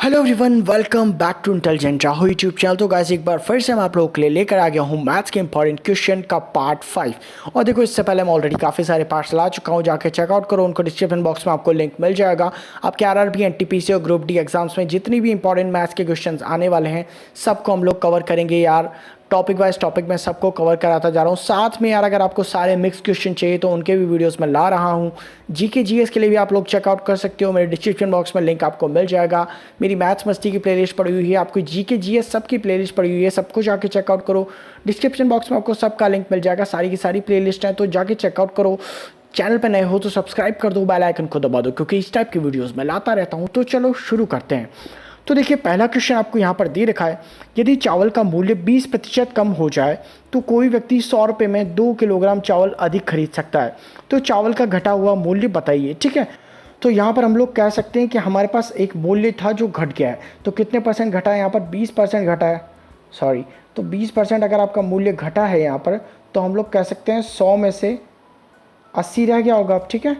Hello everyone, welcome back to intelligent Rahu YouTube channel. तो guys एक बार फिर से मैं आप लोगों के लिए लेकर आ गया हूँ मैथ्स के इंपॉर्टेंट क्वेश्चन का पार्ट 5। और देखो, इससे पहले मैं ऑलरेडी काफ़ी सारे पार्ट्स ला चुका हूँ, जाके चेकआउट करो उनको। डिस्क्रिप्शन बॉक्स में आपको लिंक मिल जाएगा। आपके आरआरबी, एनटीपीसी और ग्रुप डी एग्जाम्स में जितनी भी इंपॉर्टेंट मैथ्स के क्वेश्चन आने वाले हैं सबको हम लोग कवर करेंगे यार। टॉपिक वाइज टॉपिक में सबको कवर कराता जा रहा हूँ। साथ में यार, अगर आपको सारे मिक्स क्वेश्चन चाहिए तो उनके भी वीडियोस में ला रहा हूँ। जीके जीएस के लिए भी आप लोग चेकआउट कर सकते हो, मेरे डिस्क्रिप्शन बॉक्स में लिंक आपको मिल जाएगा। मेरी मैथ्स मस्ती की प्लेलिस्ट पड़ी हुई है, आपको जीके जीएस सबकी प्लेलिस्ट पड़ी हुई है, सबको जाके चेकआउट करो। डिस्क्रिप्शन बॉक्स में आपको सबका लिंक मिल जाएगा, सारी की सारी प्लेलिस्ट है, तो जाके चेकआउट करो। चैनल पर नए हो तो सब्सक्राइब कर दो, बेल आइकन को दबा दो, क्योंकि इस टाइप की वीडियोस मैं लाता रहता हूँ। तो चलो शुरू करते हैं। तो देखिए, पहला क्वेश्चन आपको यहाँ पर दे रखा है, यदि चावल का मूल्य 20% कम हो जाए तो कोई व्यक्ति 100 रुपये में 2 किलोग्राम चावल अधिक खरीद सकता है। तो चावल का घटा हुआ मूल्य बताइए। ठीक है, तो यहाँ पर हम लोग कह सकते हैं कि हमारे पास एक मूल्य था जो घट गया है। तो कितने परसेंट घटा है? यहाँ पर 20% घटा है। सॉरी, तो 20% अगर आपका मूल्य घटा है यहाँ पर, तो हम लोग कह सकते हैं 100 में से 80 रह गया होगा। ठीक है,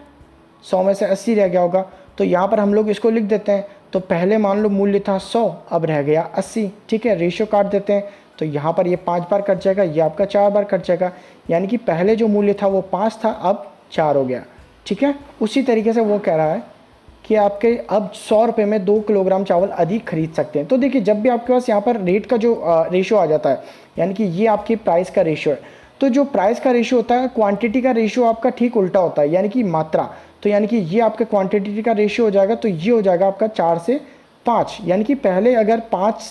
100 में से 80 रह गया होगा। तो यहाँ पर हम लोग इसको लिख देते हैं। तो पहले मान लो मूल्य था 100, अब रह गया 80। ठीक है, रेशियो काट देते हैं। तो यहाँ पर ये 5 बार कट जाएगा, ये आपका 4 बार कट जाएगा। यानी कि पहले जो मूल्य था वो 5 था, अब 4 हो गया। ठीक है, उसी तरीके से वो कह रहा है कि आपके अब 100 रुपये में 2 किलोग्राम चावल अधिक खरीद सकते हैं। तो देखिए, जब भी आपके पास यहाँ पर रेट का जो रेशियो आ जाता है, यानी कि ये आपकी प्राइस का रेशियो है, तो जो प्राइस का रेशियो होता है, क्वांटिटी का रेशियो आपका ठीक उल्टा होता है, यानी कि मात्रा। तो यानी कि ये आपका क्वांटिटी का रेशियो हो जाएगा, तो ये हो जाएगा आपका 4 से 5। यानी कि पहले अगर 5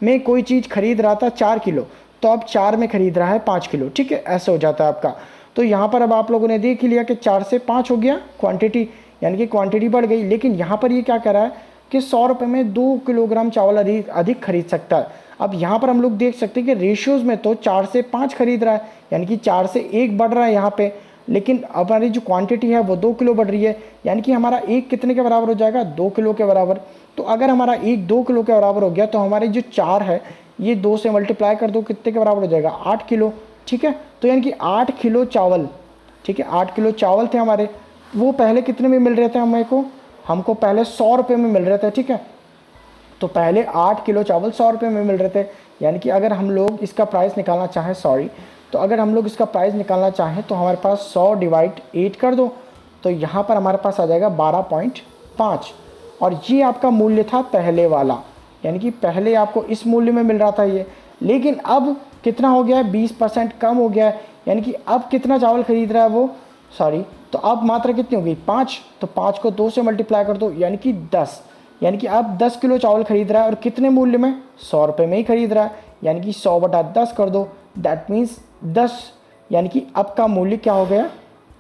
में कोई चीज़ खरीद रहा था 4 किलो, तो अब 4 में खरीद रहा है 5 किलो। ठीक है, ऐसे हो जाता है आपका। तो यहाँ पर अब आप लोगों ने देख लिया कि 4 से 5 हो गया क्वांटिटी, यानी कि क्वांटिटी बढ़ गई। लेकिन यहाँ पर ये क्या कह रहा है कि 100 रुपये में 2 किलोग्राम चावल अधिक खरीद सकता है। अब यहाँ पर हम लोग देख सकते हैं कि रेशियोज़ में तो 4 से 5 खरीद रहा है, यानी कि 4 से 1 बढ़ रहा है यहाँ पे। लेकिन हमारी जो क्वांटिटी है वो 2 किलो बढ़ रही है, यानी कि हमारा 1 कितने के बराबर हो जाएगा? 2 किलो के बराबर। तो अगर हमारा 1 2 किलो के बराबर हो गया, तो हमारे जो 4 है ये 2 से मल्टीप्लाई कर दो, कितने के बराबर हो जाएगा? 8 किलो। ठीक है, तो यानी कि 8 किलो चावल। ठीक है, 8 किलो चावल थे हमारे। वो पहले कितने में मिल रहे थे हमको पहले 100 रुपये में मिल रहे थे। ठीक है, तो पहले 8 किलो चावल 100 रुपये में मिल रहे थे। यानी कि अगर हम लोग इसका प्राइस निकालना चाहें, तो अगर हम लोग इसका प्राइस निकालना चाहें तो हमारे पास 100 डिवाइड 8 कर दो, तो यहाँ पर हमारे पास आ जाएगा 12.5। और ये आपका मूल्य था पहले वाला, यानी कि पहले आपको इस मूल्य में मिल रहा था ये। लेकिन अब कितना हो गया है? 20% कम हो गया है। यानी कि अब कितना चावल खरीद रहा है वो? तो अब मात्रा कितनी हो गई? 5। तो 5 को 2 से मल्टीप्लाई कर दो, यानी कि 10। यानी कि अब 10 किलो चावल खरीद रहा है, और कितने मूल्य में? 100 रुपये में ही खरीद रहा है। यानी कि 100 बटा 10 कर दो, दैट मीन्स 10। यानी कि अब का मूल्य क्या हो गया?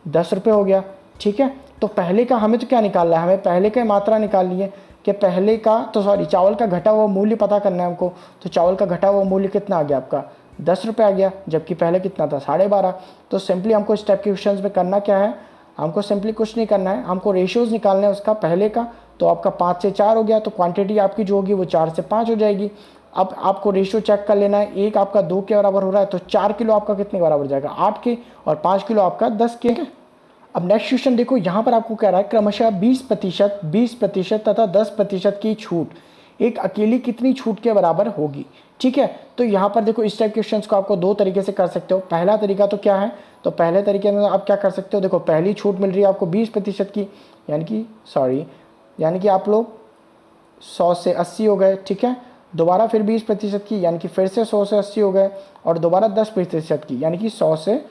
10 रुपये हो गया। ठीक है, तो पहले का हमें तो क्या निकालना है? हमें पहले का मात्रा निकालनी है कि पहले का चावल का घटा हुआ मूल्य पता करना है हमको। तो चावल का घटा हुआ मूल्य कितना आ गया आपका? 10 रुपये आ गया, जबकि पहले कितना था? 12.5। तो सिंपली हमको इस टाइप के क्वेश्चन में करना क्या है? हमको सिंपली कुछ नहीं करना है, हमको रेशियोज़ निकालना है उसका पहले का। तो आपका 5 से 4 हो गया, तो क्वांटिटी आपकी जो होगी वो 4 से 5 हो जाएगी। अब आपको रेशियो चेक कर लेना है, एक आपका 2 के बराबर हो रहा है, तो 4 किलो आपका कितने के बराबर हो जाएगा? 8 के, और 5 किलो आपका 10 के। अब नेक्स्ट क्वेश्चन देखो, यहाँ पर आपको कह रहा है क्रमशः 20%, 20% तथा 10% की छूट एक अकेली कितनी छूट के बराबर होगी? ठीक है, तो यहाँ पर देखो, इस टाइप क्वेश्चंस को आपको 2 तरीके से कर सकते हो। पहला तरीका तो क्या है? तो पहले तरीके में आप क्या कर सकते हो? देखो, पहली छूट मिल रही है आपको 20% की, यानी कि आप लोग 100 से 80 हो गए। ठीक है, दोबारा फिर 20% की, यानी कि फिर से 100 से 80 हो गए, और दोबारा 10% की, यानी कि 100 से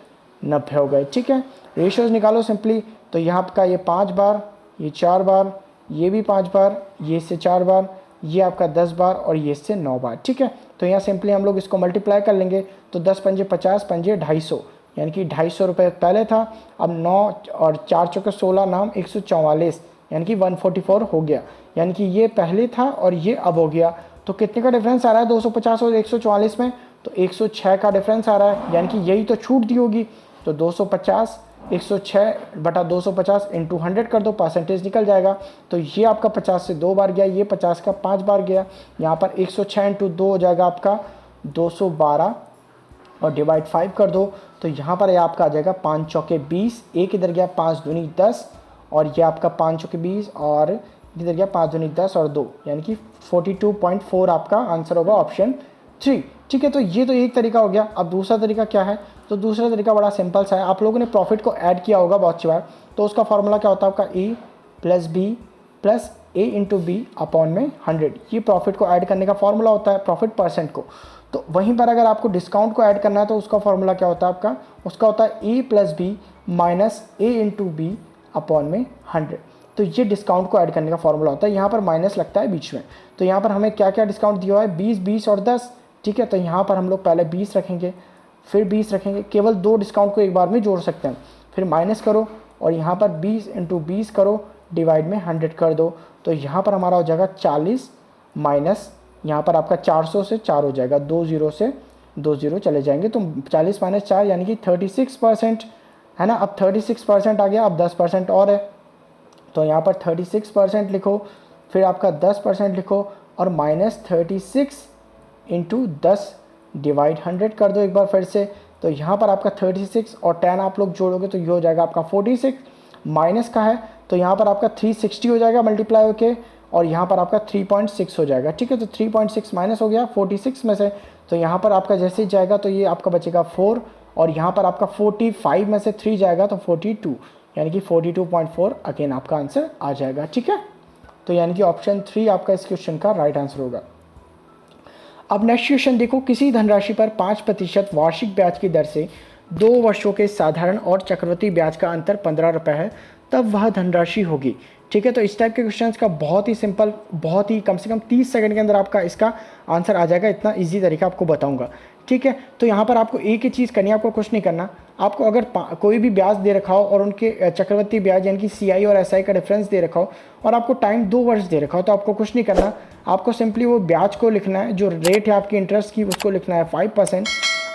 90 हो गए। ठीक है, रेशियोज निकालो सिंपली। तो यहाँ का ये 5 बार, ये 4 बार, ये भी 5 बार, ये इससे 4 बार, ये आपका 10 बार, और ये इससे 9 बार। ठीक है, तो यहाँ सिंपली हम लोग इसको मल्टीप्लाई कर लेंगे। तो 10 पंजे 50, पंजे 250, यानी कि 250 रुपये पहले था। अब 9 और 4 चौके 16 नाम 144, यानी कि 144 हो गया। यानी कि ये पहले था और ये अब हो गया। तो कितने का डिफरेंस आ रहा है 250 और 144 में? तो 106 का डिफरेंस आ रहा है, यानी कि यही तो छूट दी होगी। तो 250, 106 बटा 250 इंटू 100 कर दो, परसेंटेज निकल जाएगा। तो ये आपका 50 से 2 बार गया, ये 50 का 5 बार गया। यहाँ पर 106 इंटू 2 हो जाएगा आपका 212, और डिवाइड 5 कर दो, तो यहाँ पर आपका आ जाएगा 5 चौके 20, एक इधर गया, 5 दूनी 10, और ये आपका 5 चौके 20, और किधर गया, 5 दूनी 10 और 2 यानी कि 42.4 आपका आंसर होगा ऑप्शन 3। ठीक है, तो ये तो एक तरीका हो गया। अब दूसरा तरीका क्या है, तो दूसरा तरीका बड़ा सिंपल सा है। आप लोगों ने प्रॉफिट को ऐड किया होगा बहुत सी बार, तो उसका फॉर्मूला क्या होता है आपका, ए प्लस बी प्लस ए इंटू बी अपॉन में 100। ये प्रॉफिट को ऐड करने का फॉर्मूला होता है, प्रॉफिट परसेंट को। तो वहीं पर अगर आपको डिस्काउंट को ऐड करना है तो उसका फॉर्मूला क्या होता है आपका, उसका होता है ए प्लस बी माइनस ए इंटू बी अपॉन में 100। तो ये डिस्काउंट को ऐड करने का फॉर्मूला होता है। यहाँ पर माइनस लगता है बीच में। तो यहाँ पर हमें क्या क्या डिस्काउंट दिया हुआ है, 20, 20 और 10। ठीक है, तो यहाँ पर हम लोग पहले 20 रखेंगे, फिर 20 रखेंगे। केवल 2 डिस्काउंट को एक बार में जोड़ सकते हैं। फिर माइनस करो और यहाँ पर 20 इंटू 20 करो, डिवाइड में 100 कर दो। तो यहाँ पर हमारा हो जाएगा 40 माइनस, यहाँ पर आपका 400 से 4 हो जाएगा, 2 0 से 2 0 चले जाएंगे। तो 40 माइनस 4 यानी कि 36% है ना। अब 36% आ गया, अब 10% और है, तो यहाँ पर 36% लिखो, फिर आपका 10% लिखो और माइनस 36 इंटू 10 डिवाइड 100 कर दो एक बार फिर से। तो यहाँ पर आपका 36 और 10 आप लोग जोड़ोगे तो ये हो जाएगा आपका 46। माइनस का है तो यहाँ पर आपका 360 हो जाएगा मल्टीप्लाई होके, और यहाँ पर आपका 3.6 हो जाएगा। ठीक है, तो 3.6 माइनस हो गया 46 में से, तो यहाँ पर आपका जैसे ही जाएगा तो ये आपका बचेगा 4, और यहाँ पर आपका 45 में से 3 जाएगा तो 42, यानी कि 42.4 अगेन आपका आंसर आ जाएगा। ठीक है, तो यानी कि ऑप्शन 3 आपका इस क्वेश्चन का राइट आंसर होगा। अब नेक्स्ट क्वेश्चन देखो, किसी धनराशि पर 5% वार्षिक ब्याज की दर से 2 वर्षों के साधारण और चक्रवृद्धि ब्याज का अंतर 15 रुपये है, तब वह धनराशि होगी। ठीक है, तो इस टाइप के क्वेश्चंस का बहुत ही सिंपल, बहुत ही कम से कम 30 सेकंड के अंदर आपका इसका आंसर आ जाएगा। इतना इजी तरीका आपको बताऊंगा। ठीक है, तो यहाँ पर आपको एक ही चीज़ करनी है, आपको कुछ नहीं करना। आपको अगर कोई भी ब्याज दे रखा हो और उनके चक्रवृद्धि ब्याज यानी कि CI और SI का डिफरेंस दे रखा हो और आपको टाइम 2 वर्ष दे रखा हो, तो आपको कुछ नहीं करना। आपको सिंपली वो ब्याज को लिखना है, जो रेट है आपकी इंटरेस्ट की उसको लिखना है 5%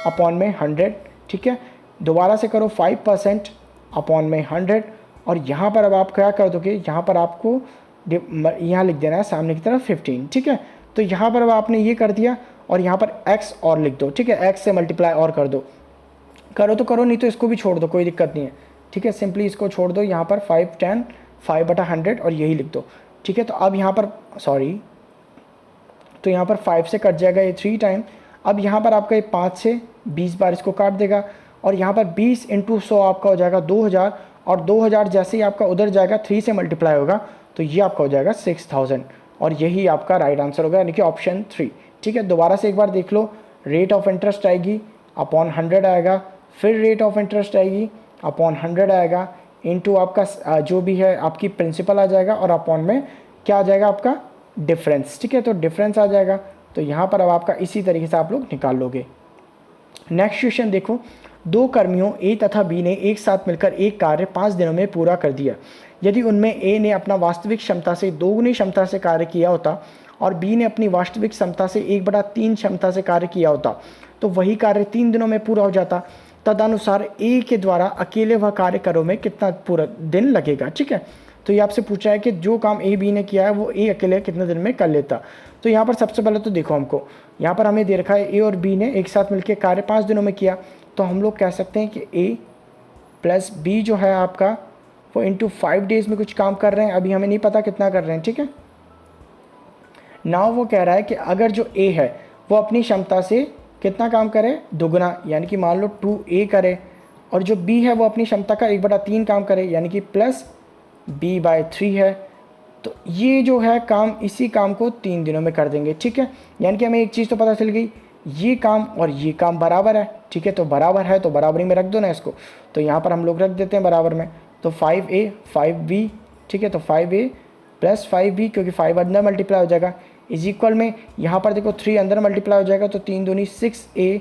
अपॉन में 100। ठीक है, दोबारा से करो 5% अपॉन में 100, और यहाँ पर अब आप क्या कर दोगे, यहाँ पर आपको यहाँ लिख देना है सामने की तरफ 15। ठीक है, तो यहाँ पर अब आपने ये कर दिया और यहाँ पर x और लिख दो। ठीक है, x से मल्टीप्लाई और कर दो, करो तो करो, नहीं तो इसको भी छोड़ दो, कोई दिक्कत नहीं है। ठीक है, सिंपली इसको छोड़ दो, यहाँ पर 5 10 5/100 और यही लिख दो। ठीक है, तो अब यहाँ पर तो यहाँ पर 5 से कट जाएगा ये 3 टाइम। अब यहाँ पर आपका ये 5 से 20 बार इसको काट देगा, और यहाँ पर 20 इंटू 100 आपका हो जाएगा 2000, और 2000 जैसे ही आपका उधर जाएगा 3 से मल्टीप्लाई होगा तो ये आपका हो जाएगा 6000, और यही आपका राइट आंसर होगा, यानी कि ऑप्शन 3। ठीक है, दोबारा से एक बार देख लो, रेट ऑफ इंटरेस्ट आएगी अपॉन 100 आएगा, फिर रेट ऑफ इंटरेस्ट आएगी अपॉन 100 आएगा, इनटू आपका जो भी है आपकी प्रिंसिपल आ जाएगा, और अपॉन में क्या आ जाएगा आपका डिफरेंस। ठीक है, तो डिफरेंस आ जाएगा। तो यहाँ पर अब आपका इसी तरीके से आप लोग निकाल लोगे। नेक्स्ट क्वेश्चन देखो, 2 कर्मियों A तथा B ने एक साथ मिलकर एक कार्य 5 दिनों में पूरा कर दिया। यदि उनमें A ने अपना वास्तविक क्षमता से 2 क्षमता से कार्य किया होता और B ने अपनी वास्तविक क्षमता से 1/3 क्षमता से कार्य किया होता, तो वही कार्य 3 दिनों में पूरा हो जाता। तदनुसार A के द्वारा अकेले वह कार्य करो में कितना पूरा दिन लगेगा। ठीक है, तो ये आपसे पूछा है कि जो काम A B ने किया है वो A अकेले कितने दिन में कर लेता। तो यहाँ पर सबसे पहले तो देखो, हमको यहाँ पर हमें दे रखा है A और B ने एक साथ मिलकर कार्य 5 दिनों में किया, तो हम लोग कह सकते हैं कि A प्लस B जो है आपका वो इंटू 5 डेज़ में कुछ काम कर रहे हैं। अभी हमें नहीं पता कितना कर रहे हैं। ठीक है, नाउ वो कह रहा है कि अगर जो A है वो अपनी क्षमता से कितना काम करे, दुगना, यानी कि मान लो 2A करे, और जो B है वो अपनी क्षमता का 1/3 काम करे, यानी कि प्लस B/3 है। तो ये जो है काम, इसी काम को 3 दिनों में कर देंगे। ठीक है, यानी कि हमें एक चीज़ तो पता चल गई, ये काम और ये काम बराबर है। ठीक है, तो बराबर है तो बराबरी में रख दो ना इसको, तो यहाँ पर हम लोग रख देते हैं बराबर में। तो 5A 5B, ठीक है, तो 5A प्लस 5B, क्योंकि 5 अंदर मल्टीप्लाई हो जाएगा, इज इक्वल में यहाँ पर देखो 3 अंदर मल्टीप्लाई हो जाएगा, तो 3 दूनी 6A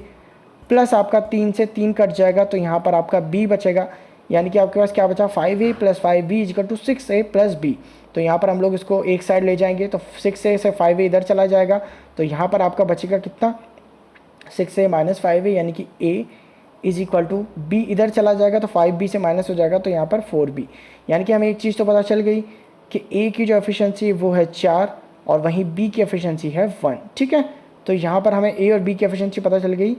प्लस आपका 3 से 3 कट जाएगा, तो यहाँ पर आपका B बचेगा, यानी कि आपके पास क्या बचा, 5A plus 5B equal to 6A plus B। तो यहाँ पर हम लोग इसको एक साइड ले जाएंगे, तो 6A से 5A इधर चला जाएगा, तो यहाँ पर आपका बचेगा कितना, 6A माइनस 5A, यानी कि A is equal to B इधर चला जाएगा, तो 5B से माइनस हो जाएगा, तो यहाँ पर 4B। यानी कि हमें एक चीज़ तो पता चल गई कि A की जो एफिशिएंसी है वो है 4 और वहीं B की एफिशिएंसी है 1। ठीक है, तो यहाँ पर हमें A और B की एफिशिएंसी पता चल गई।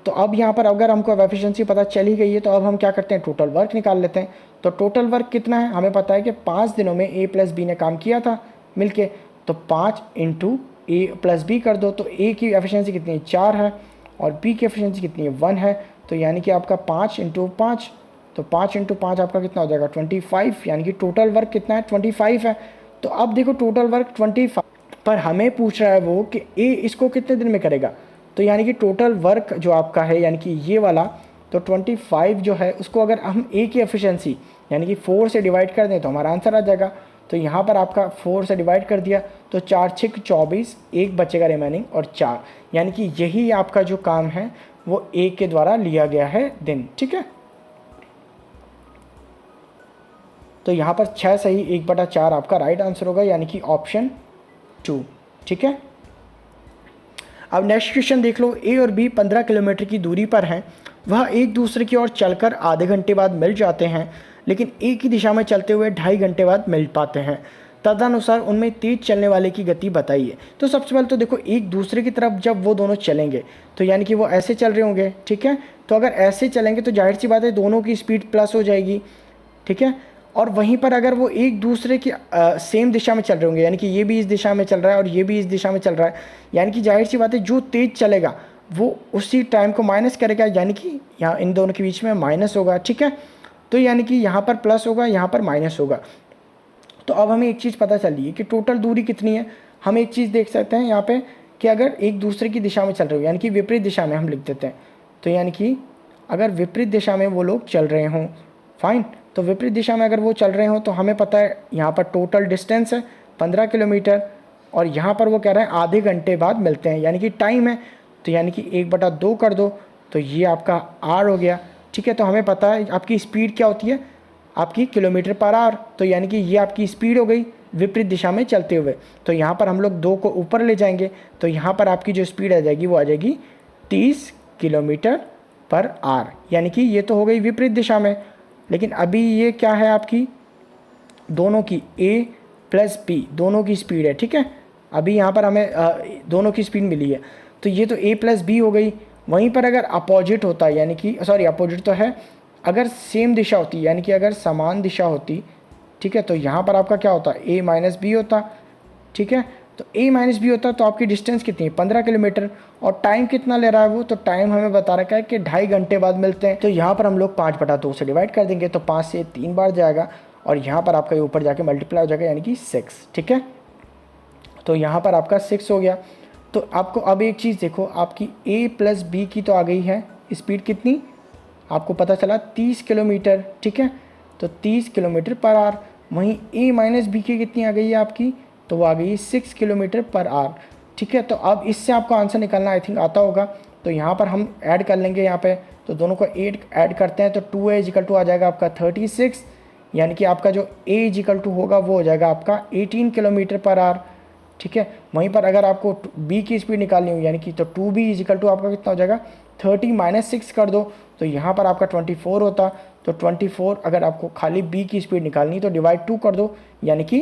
तो अब यहाँ पर अगर हमको अब एफिशिएंसी पता चली गई है तो अब हम क्या करते हैं, टोटल वर्क निकाल लेते हैं। तो टोटल वर्क कितना है, हमें पता है कि 5 दिनों में ए प्लस बी ने काम किया था मिलके, तो 5 इंटू ए प्लस बी कर दो, तो ए की एफिशिएंसी कितनी है, 4 है, और बी की एफिशिएंसी कितनी है, 1 है। तो यानी कि आपका 5 इंटू 5, तो 5 इंटू 5 आपका कितना हो जाएगा, 25, यानी कि टोटल वर्क कितना है, 25 है। तो अब देखो टोटल वर्क 25, पर हमें पूछ रहा है वो कि ए इसको कितने दिन में करेगा। तो यानी कि टोटल वर्क जो आपका है यानी कि ये वाला, तो 25 जो है उसको अगर हम ए की एफिशिएंसी यानी कि 4 से डिवाइड कर दें तो हमारा आंसर आ जाएगा। तो यहाँ पर आपका 4 से डिवाइड कर दिया तो 4 6 24, एक बचेगा रिमेनिंग और 4, यानी कि यही आपका जो काम है वो ए के द्वारा लिया गया है दिन। ठीक है, तो यहाँ पर 6 सही 1/4 आपका राइट आंसर होगा, यानी कि ऑप्शन 2। ठीक है, अब नेक्स्ट क्वेश्चन देख लो। ए और बी 15 किलोमीटर की दूरी पर हैं, वह एक दूसरे की ओर चलकर आधे घंटे बाद मिल जाते हैं, लेकिन ए की दिशा में चलते हुए 2.5 घंटे बाद मिल पाते हैं। तदनुसार उनमें तेज चलने वाले की गति बताइए। तो सबसे पहले तो देखो, एक दूसरे की तरफ जब वो दोनों चलेंगे तो यानी कि वो ऐसे चल रहे होंगे। ठीक है, तो अगर ऐसे चलेंगे तो जाहिर सी बात है दोनों की स्पीड प्लस हो जाएगी। ठीक है, और वहीं पर अगर वो एक दूसरे की सेम दिशा में चल रहे होंगे, यानी कि ये भी इस दिशा में चल रहा है और ये भी इस दिशा में चल रहा है, यानी कि जाहिर सी बात है जो तेज़ चलेगा वो उसी टाइम को माइनस करेगा, यानी कि यहाँ इन दोनों के बीच में माइनस होगा। ठीक है, तो यानी कि यहाँ पर प्लस होगा, यहाँ पर माइनस होगा। तो अब हमें एक चीज़ पता चली है कि टोटल दूरी कितनी है। हम एक चीज़ देख सकते हैं यहाँ पे कि अगर एक दूसरे की दिशा में चल रहे हो, यानी कि विपरीत दिशा में हम लिख देते हैं, तो यानी कि अगर विपरीत दिशा में वो लोग चल रहे हों, फाइन, तो विपरीत दिशा में अगर वो चल रहे हों तो हमें पता है यहाँ पर टोटल डिस्टेंस है 15 किलोमीटर, और यहाँ पर वो कह रहे हैं आधे घंटे बाद मिलते हैं, यानी कि टाइम है, तो यानी कि 1/2 कर दो, तो ये आपका आर हो गया। ठीक है, तो हमें पता है आपकी स्पीड क्या होती है, आपकी किलोमीटर पर आवर, तो यानी कि ये आपकी स्पीड हो गई विपरीत दिशा में चलते हुए। तो यहाँ पर हम लोग 2 को ऊपर ले जाएंगे, तो यहाँ पर आपकी जो स्पीड आ जाएगी वो आ जाएगी 30 किलोमीटर पर आवर, यानी कि ये तो हो गई विपरीत दिशा में। लेकिन अभी ये क्या है, आपकी दोनों की ए प्लस बी दोनों की स्पीड है। ठीक है, अभी यहाँ पर हमें दोनों की स्पीड मिली है, तो ये तो ए प्लस बी हो गई। वहीं पर अगर अपोजिट होता, यानी कि सॉरी अपोजिट तो है, अगर सेम दिशा होती, यानी कि अगर समान दिशा होती, ठीक है, तो यहाँ पर आपका क्या होता, ए माइनस बी होता। ठीक है, तो ए माइनस बी होता, तो आपकी डिस्टेंस कितनी है, 15 किलोमीटर, और टाइम कितना ले रहा है वो, तो टाइम हमें बता रखा है कि 2.5 घंटे बाद मिलते हैं। तो यहाँ पर हम लोग 5/2 से डिवाइड कर देंगे, तो 5 से 3 बार जाएगा, और यहाँ पर आपका ऊपर जाके मल्टीप्लाई हो जाएगा, यानी कि 6। ठीक है, तो यहाँ पर आपका 6 हो गया। तो आपको अब एक चीज़ देखो, आपकी ए प्लस बी की तो आ गई है स्पीड कितनी, आपको पता चला 30 किलोमीटर। ठीक है, तो 30 किलोमीटर पर आवर। वहीं ए माइनस बी की कितनी आ गई है आपकी, तो वो आ गई 6 किलोमीटर पर आवर। ठीक है, तो अब इससे आपको आंसर निकालना आई थिंक आता होगा, तो यहाँ पर हम ऐड कर लेंगे यहाँ पे, तो दोनों को 8 ऐड करते हैं, तो 2a = आ जाएगा आपका 36, यानी कि आपका जो a = होगा वो हो जाएगा आपका 18 किलोमीटर पर आवर। ठीक है, वहीं पर अगर आपको b की स्पीड निकालनी हो, यानी कि तो 2b = आपका कितना हो जाएगा, 30 - 6 कर दो, तो यहाँ पर आपका 24 होता। तो 24 अगर आपको खाली b की स्पीड निकालनी तो डिवाइड 2 कर दो, यानी कि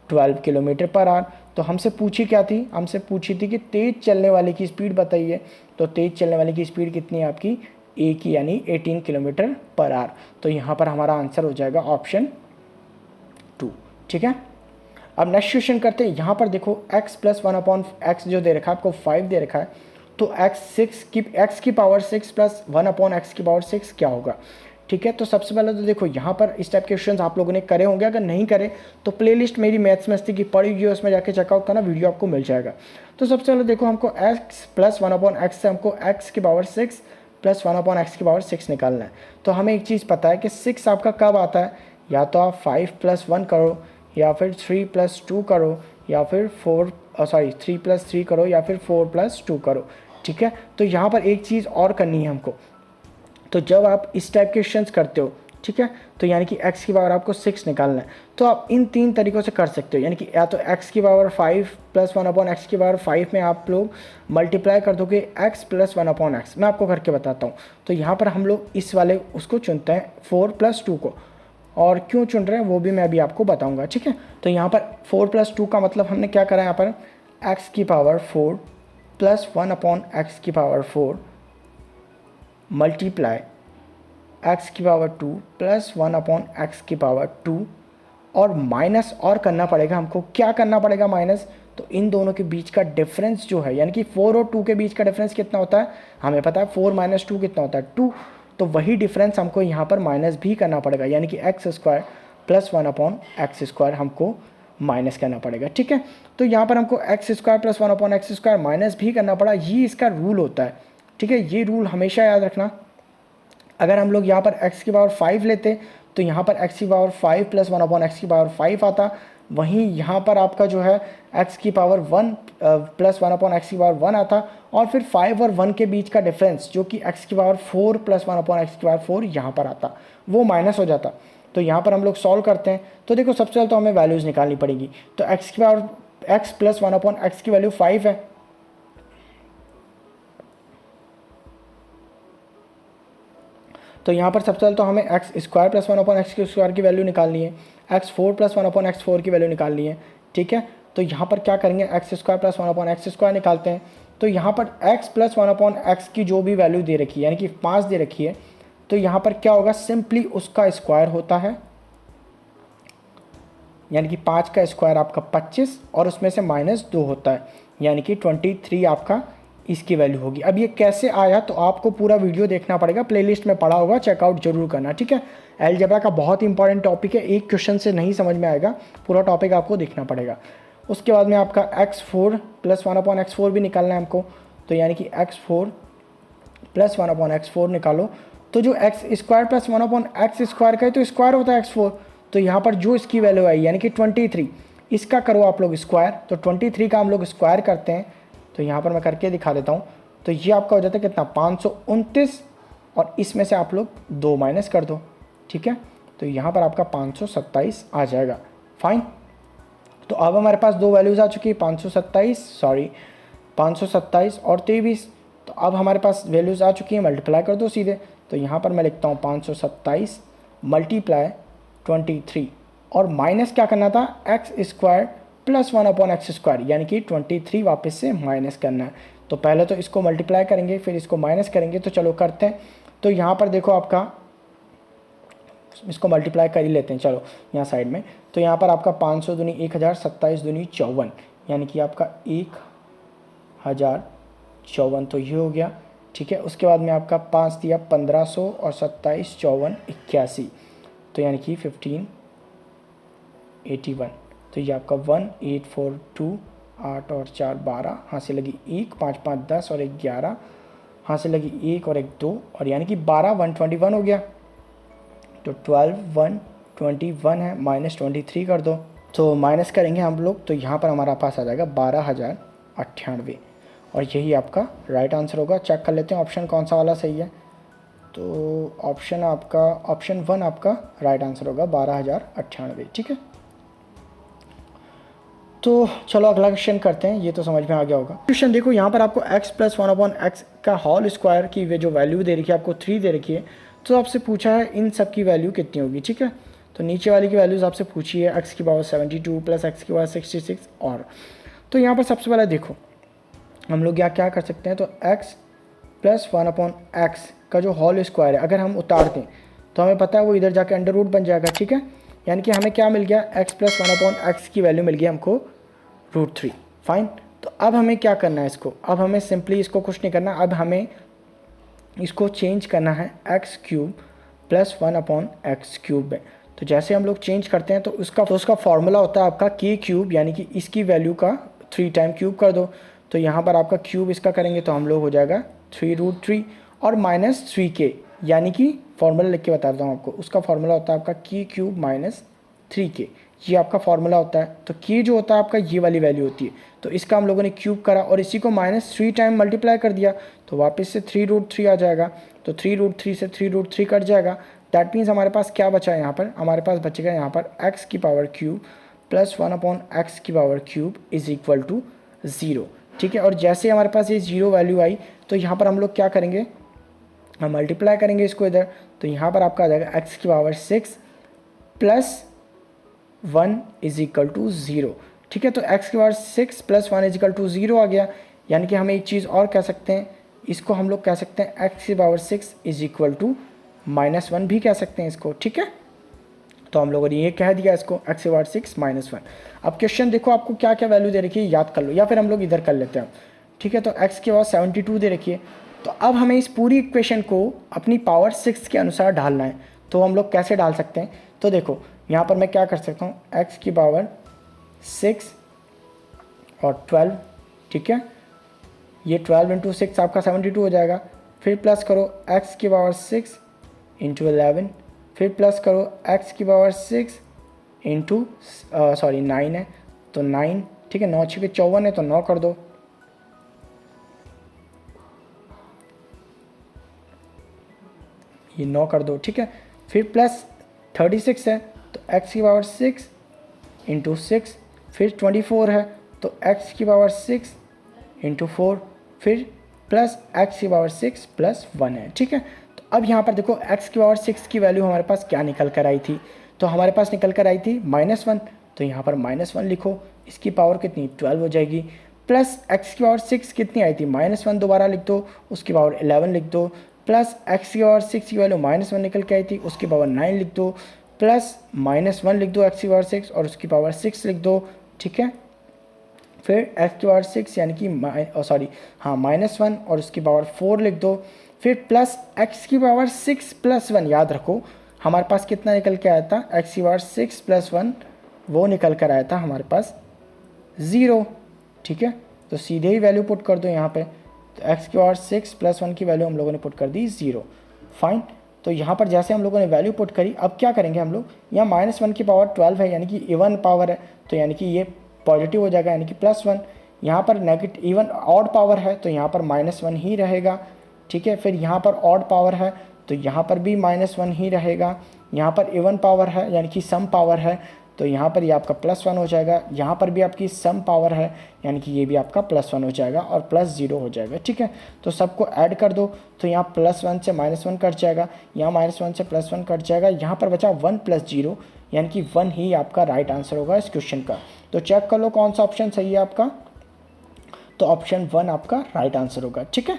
12 किलोमीटर पर आवर। तो हमसे पूछी क्या थी, हमसे पूछी थी कि तेज़ चलने वाले की स्पीड बताइए। तो तेज़ चलने वाले की स्पीड कितनी है आपकी, ए की, यानी 18 किलोमीटर पर आवर। तो यहाँ पर हमारा आंसर हो जाएगा ऑप्शन 2। ठीक है, अब नेक्स्ट क्वेश्चन करते हैं। यहाँ पर देखो x + 1/x जो दे रखा है आपको 5 दे रखा है, तो x की पावर 6 + 1/x की पावर 6 क्या होगा। ठीक है, तो सबसे पहले तो देखो यहाँ पर इस टाइप के क्वेश्चन आप लोगों ने करे होंगे, अगर नहीं करे तो प्लेलिस्ट मेरी मैथ्स मस्ती की पड़ी हुई है, उसमें जाके चेकआउट करना, वीडियो आपको मिल जाएगा। तो सबसे पहले देखो हमको x + 1/x से हमको x की पावर 6 + 1/x की पावर 6 निकालना है। तो हमें एक चीज़ पता है कि 6 आपका कब आता है, या तो आप 5 + 1 करो, या फिर 3 + 2 करो, या फिर 3 + 3 करो, या फिर 4 + 2 करो। ठीक है, तो यहाँ पर एक चीज़ और करनी है हमको, तो जब आप इस टाइप के क्वेश्चंस करते हो, ठीक है, तो यानी कि x की पावर आपको 6 निकालना है, तो आप इन 3 तरीक़ों से कर सकते हो, यानी कि या तो x की पावर 5 + 1/x की पावर 5 में आप लोग मल्टीप्लाई कर दोगे x + 1/x। मैं आपको करके बताता हूँ। तो यहाँ पर हम लोग इस वाले उसको चुनते हैं 4 + 2 को, और क्यों चुन रहे हैं वो भी मैं अभी आपको बताऊँगा। ठीक है, तो यहाँ पर 4 + 2 का मतलब हमने क्या करा, यहाँ पर x की पावर 4 + 1/x की पावर 4 मल्टीप्लाई एक्स की पावर 2 प्लस 1 अपॉन एक्स की पावर 2 और माइनस और करना पड़ेगा हमको, क्या करना पड़ेगा माइनस, तो इन दोनों के बीच का डिफरेंस जो है, यानी कि 4 और 2 के बीच का डिफरेंस कितना होता है हमें पता है, 4 माइनस 2 कितना होता है 2, तो वही डिफरेंस हमको यहाँ पर माइनस भी करना पड़ेगा, यानी कि x square plus 1 upon x square हमको माइनस करना पड़ेगा। ठीक है, तो यहाँ पर हमको x square plus 1 upon x square minus भी करना पड़ा, ये इसका रूल होता है। ठीक है, ये रूल हमेशा याद रखना। अगर हम लोग यहाँ पर x की पावर 5 लेते तो यहाँ पर x की पावर 5 प्लस 1 अपॉन एक्स की पावर 5 आता, वहीं यहाँ पर आपका जो है x की पावर 1 प्लस 1 अपॉन एक्स की पावर 1 आता, और फिर 5 और 1 के बीच का डिफरेंस जो कि x की पावर 4 प्लस 1 अपॉन एक्स की पावर 4 यहाँ पर आता, वो माइनस हो जाता। तो यहाँ पर हम लोग सॉल्व करते हैं, तो देखो सबसे पहले तो हमें वैल्यूज़ निकालनी पड़ेगी। तो x की power x plus 1 upon X की वैल्यू 5 है, तो यहाँ पर सबसे पहले तो हमें x square plus 1 upon x के स्क्वायर की वैल्यू निकालनी है, x4 प्लस 1 अपॉन x4 की वैल्यू निकालनी है। ठीक है, तो यहाँ पर क्या करेंगे, x square plus 1 upon x square निकालते हैं, तो यहाँ पर x प्लस 1 अपॉन एक्स की जो भी वैल्यू दे रखी है, यानी कि 5 दे रखी है, तो यहाँ पर क्या होगा, सिंपली उसका स्क्वायर होता है, यानी कि 5 का स्क्वायर आपका 25 और उसमें से -2 होता है, यानी कि 23 आपका इसकी वैल्यू होगी। अब ये कैसे आया, तो आपको पूरा वीडियो देखना पड़ेगा, प्लेलिस्ट में पड़ा होगा, चेकआउट जरूर करना। ठीक है, अलजेब्रा का बहुत इंपॉर्टेंट टॉपिक है, एक क्वेश्चन से नहीं समझ में आएगा, पूरा टॉपिक आपको देखना पड़ेगा। उसके बाद में आपका x4 प्लस 1 अपॉन x4 भी निकालना है हमको, तो यानी कि x4 प्लस 1 अपॉन x4 निकालो, तो जो x square plus 1 upon x square का है तो स्क्वायर होता है x4, तो यहाँ पर जो इसकी वैल्यू आई यानी कि 23, इसका करो आप लोग स्क्वायर, तो 23 का हम लोग स्क्वायर करते हैं, तो यहाँ पर मैं करके दिखा देता हूँ, तो ये आपका हो जाता है कितना 529, और इसमें से आप लोग 2 माइनस कर दो। ठीक है, तो यहाँ पर आपका 527 आ जाएगा। फाइन, तो अब हमारे पास दो वैल्यूज़ आ चुकी है, 527 और 23, तो अब हमारे पास वैल्यूज़ आ चुकी हैं, मल्टीप्लाई कर दो सीधे, तो यहाँ पर मैं लिखता हूँ 527 मल्टीप्लाई 23, और माइनस क्या करना था, x square plus 1 upon x square, यानी कि 23 वापस से माइनस करना है। तो पहले तो इसको मल्टीप्लाई करेंगे, फिर इसको माइनस करेंगे, तो चलो करते हैं। तो यहाँ पर देखो आपका, इसको मल्टीप्लाई कर ही लेते हैं, चलो यहाँ साइड में, तो यहाँ पर आपका 500 दूनी 1000, 27 दूनी 54, यानी कि आपका 1054, तो ये हो गया। ठीक है, उसके बाद में आपका 5 दिया 1500 और 27 54 81, तो यानी कि 1581, तो ये आपका 1842, 8 और 4 12, हाँ से लगी 1, 5 5 10 और 1 11, हाँ से लगी 1 और 1 2, और यानी कि 12 121 हो गया। तो 12 121 है, -23 कर दो, तो माइनस करेंगे हम लोग, तो यहाँ पर हमारा पास आ जाएगा 12098, और यही आपका राइट आंसर होगा। चेक कर लेते हैं ऑप्शन कौन सा वाला सही है, तो ऑप्शन 1 आपका राइट आंसर होगा 12098। ठीक है, तो चलो अगला क्वेश्चन करते हैं, ये तो समझ में आ गया होगा। क्वेश्चन देखो, यहाँ पर आपको x प्लस 1 अपॉन एक्स का होल स्क्वायर की वे जो वैल्यू दे रखी है आपको 3 दे रखी है, तो आपसे पूछा है इन सब की वैल्यू कितनी होगी। ठीक है, तो नीचे वाली की वैल्यूज़ आपसे पूछी है x की पावर 72 प्लस एक्स की पावर 66, और तो यहाँ पर सबसे पहले देखो हम लोग क्या कर सकते हैं, तो x प्लस 1 अपॉन एक्स का जो होल स्क्वायर है अगर हम उतार दें तो हमें पता है वो इधर जाके अंडर रूट बन जाएगा। ठीक है, यानी कि हमें क्या मिल गया, x प्लस 1 अपॉन एक्स की वैल्यू मिल गई हमको √3। फाइन, तो अब हमें क्या करना है इसको, अब हमें सिंपली इसको कुछ नहीं करना, अब हमें इसको चेंज करना है x³ प्लस 1 अपॉन x³ में। तो जैसे हम लोग चेंज करते हैं तो उसका फॉर्मूला होता है आपका k³, यानी कि इसकी वैल्यू का 3 टाइम क्यूब कर दो, तो यहाँ पर आपका क्यूब इसका करेंगे तो हम लोग हो जाएगा 3√3 और -3k, यानी कि फॉर्मूला लिख के बता देता हूँ आपको, उसका फॉर्मूला होता है आपका k³ - 3k, ये आपका फॉर्मूला होता है। तो k जो होता है आपका ये वाली वैल्यू होती है, तो इसका हम लोगों ने क्यूब करा और इसी को -3 टाइम मल्टीप्लाई कर दिया, तो वापस से 3√3 आ जाएगा, तो 3√3 से 3√3 कट जाएगा। दैट मीन्स हमारे पास क्या बचा है, यहाँ पर हमारे पास बचेगा यहाँ पर x की power cube plus 1 upon X की power cube is equal to 0। ठीक है, और जैसे हमारे पास ये 0 वैल्यू आई तो यहाँ पर हम लोग क्या करेंगे, हम मल्टीप्लाई करेंगे इसको इधर, तो यहाँ पर आपका आ जाएगा x की power 6 plus 1 is equal to 0। ठीक है, तो x की power 6 plus 1 is equal to 0 आ गया, यानी कि हमें एक चीज़ और कह सकते हैं इसको हम लोग कह सकते हैं एक्स की पावर 6 इज इक्वल टू -1 भी कह सकते हैं इसको, ठीक है। तो हम लोगों ने ये कह दिया इसको एक्स की पावर 6 -1। अब क्वेश्चन देखो आपको क्या क्या वैल्यू दे रखी है याद कर लो, या फिर हम लोग इधर कर लेते हैं, ठीक है। तो एक्स की पावर 72 दे रखी है, तो अब हमें इस पूरी इक्वेशन को अपनी पावर 6 के अनुसार ढालना है। तो हम लोग कैसे डाल सकते हैं, तो देखो यहाँ पर मैं क्या कर सकता हूँ, एक्स की पावर 6 और 12, ठीक है। ये 12 इंटू 6 आपका 72 हो जाएगा। फिर प्लस करो एक्स की पावर 6 इंटू 11, फिर प्लस करो एक्स की पावर 6 इंटू 9 है तो 9, ठीक है। 9 6 54 है तो 9 कर दो, ये 9 कर दो, ठीक है। फिर प्लस 36 है तो एक्स की पावर 6 इंटू 6, फिर 24 है तो एक्स की पावर 6 इंटू 4, फिर प्लस एक्स की पावर 6 प्लस 1 है, ठीक है। तो अब यहाँ पर देखो एक्स की पावर 6 की वैल्यू हमारे पास क्या निकल कर आई थी, तो हमारे पास निकल कर आई थी -1, तो यहाँ पर -1 लिखो, इसकी पावर कितनी 12 हो जाएगी। प्लस एक्स की पावर 6 कितनी आई थी -1 दोबारा लिख दो, उसकी पावर 11 लिख दो, प्लस एक्स की पावर 6 की वैल्यू -1 निकल के आई थी, उसकी पावर 9 लिख दो, प्लस -1 लिख दो एक्स की पावर 6 और उसकी पावर 6 लिख दो, ठीक है। फिर एक्स की पावर 6 यानी कि -1 और उसकी पावर 4 लिख दो, फिर प्लस एक्स की पावर 6 प्लस 1, याद रखो हमारे पास कितना निकल के आया था, एक्स की पावर 6 प्लस 1 वो निकल कर आया था हमारे पास 0, ठीक है। तो सीधे ही वैल्यू पुट कर दो यहाँ पे, तो एक्स की पावर 6 प्लस 1 की वैल्यू हम लोगों ने पुट कर दी 0, फाइन। तो यहाँ पर जैसे हम लोगों ने वैल्यू पुट करी, अब क्या करेंगे हम लोग, यहाँ -1 की पावर 12 है यानी कि इवन पावर है, तो यानी कि ये पॉजिटिव हो जाएगा यानी कि +1। यहाँ पर नेगेटिव इवन ऑड पावर है तो यहाँ पर -1 ही रहेगा, ठीक है। फिर यहाँ पर ऑड पावर है तो यहाँ पर भी -1 ही रहेगा। यहाँ पर इवन पावर है यानी कि सम पावर है तो यहाँ पर ये आपका +1 हो जाएगा। यहाँ पर भी आपकी सम पावर है यानी कि ये भी आपका +1 हो जाएगा और +0 हो जाएगा, ठीक है। तो सबको ऐड कर दो, तो यहाँ +1 से -1 कट जाएगा, यहाँ -1 से +1 कट जाएगा, यहाँ पर बचा 1 + 0 यानी कि 1 ही आपका राइट आंसर होगा इस क्वेश्चन का। तो चेक कर लो कौन सा ऑप्शन सही है आपका, तो ऑप्शन 1 आपका राइट आंसर होगा, ठीक है।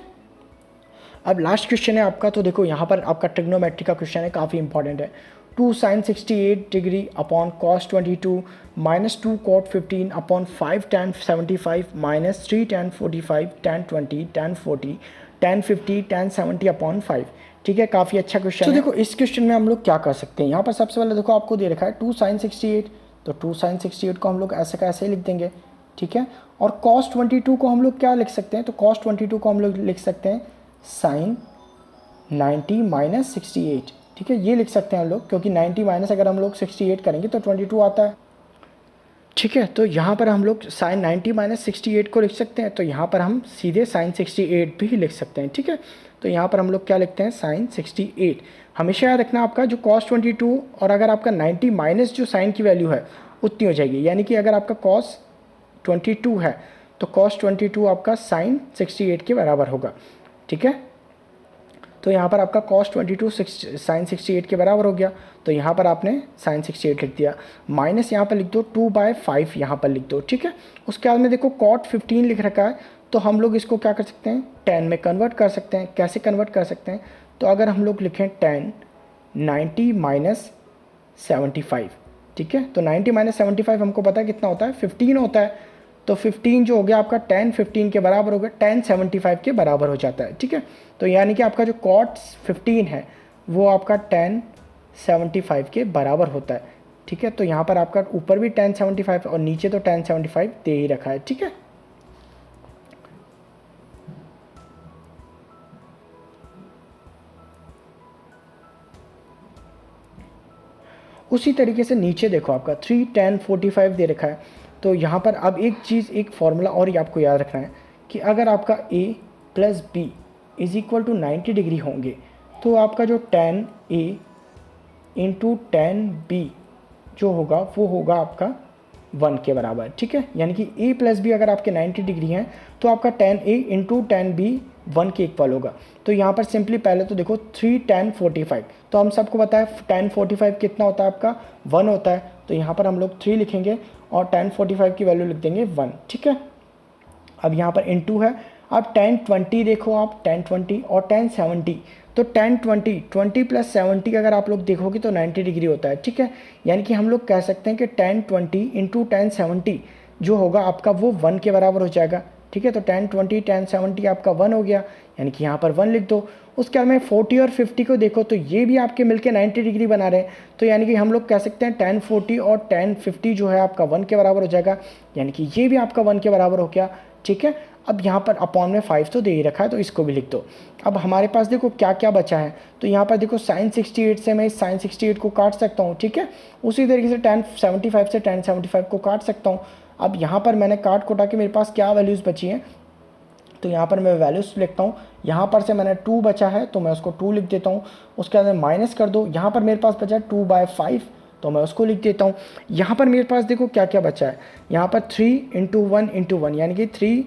अब लास्ट क्वेश्चन है आपका, तो देखो यहाँ पर आपका ट्रिग्नोमेट्री का क्वेश्चन है, काफ़ी इंपॉर्टेंट है। 2 sin 68 degree upon cos 22 -2 cot 15 upon 5 tan 75 -3 tan 45 tan 20 tan 40 tan 50 tan 70 upon 5, ठीक है। काफ़ी अच्छा क्वेश्चन है। तो देखो इस क्वेश्चन में हम लोग क्या कर सकते हैं, यहाँ पर सबसे पहले देखो आपको दे रखा है 2 sin 68, तो 2 sin 68 को हम लोग ऐसे का ऐसे ही लिख देंगे, ठीक है। और cos 22 को हम लोग क्या लिख सकते हैं, तो cos 22 को हम लोग लिख सकते हैं sin 90 - 68, ठीक है। ये लिख सकते हैं हम लोग, क्योंकि 90 माइनस अगर हम लोग 68 करेंगे तो 22 आता है, ठीक है। तो यहाँ पर हम लोग sin 90 - 68 को लिख सकते हैं, तो यहाँ पर हम सीधे sin 68 भी लिख सकते हैं, ठीक है। तो यहाँ पर हम लोग क्या लिखते हैं sin 68। हमेशा याद रखना आपका जो cos 22 और अगर आपका 90 माइनस जो sin की वैल्यू है उतनी हो जाएगी, यानी कि अगर आपका cos 22 है तो cos 22 आपका sin 68 के बराबर होगा, ठीक है। तो यहाँ पर आपका cos 22 sin 68 के बराबर हो गया, तो यहाँ पर आपने sin 68 लिख दिया, माइनस यहाँ पर लिख दो 2/5 यहाँ पर लिख दो, ठीक है। उसके बाद में देखो cot 15 लिख रखा है, तो हम लोग इसको क्या कर सकते हैं, tan में कन्वर्ट कर सकते हैं। कैसे कन्वर्ट कर सकते हैं, तो अगर हम लोग लिखें tan 90 - 75, ठीक है। तो 90 - 75 हमको पता है कितना होता है, 15 होता है, तो 15 जो हो गया आपका tan 15 के बराबर हो गया, tan 75 के बराबर हो जाता है, ठीक है। तो यानी कि आपका जो cot 15 है वो आपका tan 75 के बराबर होता है, ठीक है। तो यहाँ पर आपका ऊपर भी tan 75 और नीचे तो tan 75 दे ही रखा है, ठीक है। उसी तरीके से नीचे देखो आपका 3 tan 45 दे रखा है, तो यहाँ पर अब एक चीज़, एक फॉर्मूला और ही आपको याद रखना है कि अगर आपका a + b = 90 डिग्री होंगे तो आपका जो tan a × tan b जो होगा वो होगा आपका 1 के बराबर, ठीक है। यानी कि a + b अगर आपके 90 डिग्री हैं तो आपका tan a × tan b 1 के इक्वल होगा। तो यहाँ पर सिंपली पहले तो देखो 3 tan 45, तो हम सबको पता है tan 45 कितना होता है आपका 1 होता है, तो यहाँ पर हम लोग 3 लिखेंगे और tan 45 की वैल्यू लिख देंगे 1, ठीक है। अब यहाँ पर × है अब 10-20 देखो आप, 10-20 और 10-70, तो 10-20, 20 प्लस 70 अगर आप लोग देखोगे तो 90 डिग्री होता है, ठीक है। यानी कि हम लोग कह सकते हैं कि 10-20 इंटू 10-70 जो होगा आपका वो 1 के बराबर हो जाएगा, ठीक है। तो 10-20 10-70 आपका 1 हो गया, यानी कि यहाँ पर 1 लिख दो। उसके बाद में 40 और 50 को देखो तो ये भी आपके मिलके 90 डिग्री बना रहे हैं, तो यानी कि हम लोग कह सकते हैं 10-40 और 10-50 जो है आपका 1 के बराबर हो जाएगा, यानी कि ये भी आपका 1 के बराबर हो गया, ठीक है। अब यहाँ पर अपॉन में 5 तो दे ही रखा है, तो इसको भी लिख दो। अब हमारे पास देखो क्या क्या बचा है, तो यहाँ पर देखो sin 68 से मैं sin 68 को काट सकता हूँ, ठीक है। उसी तरीके से 10-75 से 10-75 को काट सकता हूँ। अब यहाँ पर मैंने काट कोटा के मेरे पास क्या वैल्यूज़ बची हैं, तो यहाँ पर मैं वैल्यूज़ लिखता हूँ। यहाँ पर से मैंने 2 बचा है तो मैं उसको 2 लिख देता हूँ। उसके बाद माइनस कर दो, यहाँ पर मेरे पास बचा 2/5 तो मैं उसको लिख देता हूँ। यहाँ पर मेरे पास देखो क्या क्या बचा है, यहाँ पर 3 × 1 यानी कि 3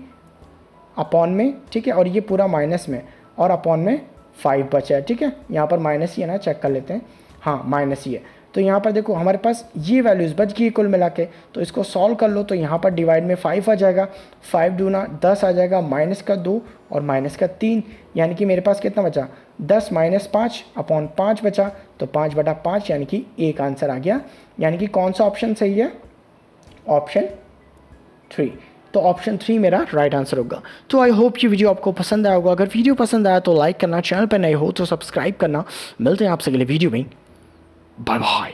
अपॉन में, ठीक है, और ये पूरा माइनस में, और अपॉन में 5 बचा है, ठीक है। यहाँ पर माइनस ही है ना, चेक कर लेते हैं, हाँ माइनस ही है। तो यहाँ पर देखो हमारे पास ये वैल्यूज़ बच गई कुल मिला के, तो इसको सॉल्व कर लो। तो यहाँ पर डिवाइड में 5 आ जाएगा, 5 दूना 10 आ जाएगा, माइनस का 2 और माइनस का 3, यानी कि मेरे पास कितना बचा, 10 - 5 अपॉन 5 बचा, तो 5/5 यानी कि एक आंसर आ गया। यानी कि कौन सा ऑप्शन सही है, ऑप्शन 3। तो ऑप्शन 3 मेरा राइट आंसर होगा। तो आई होप ये वीडियो आपको पसंद आया होगा। अगर वीडियो पसंद आया तो लाइक करना, चैनल पर नए हो तो सब्सक्राइब करना। मिलते हैं आपसे अगले वीडियो में, बाय बाय।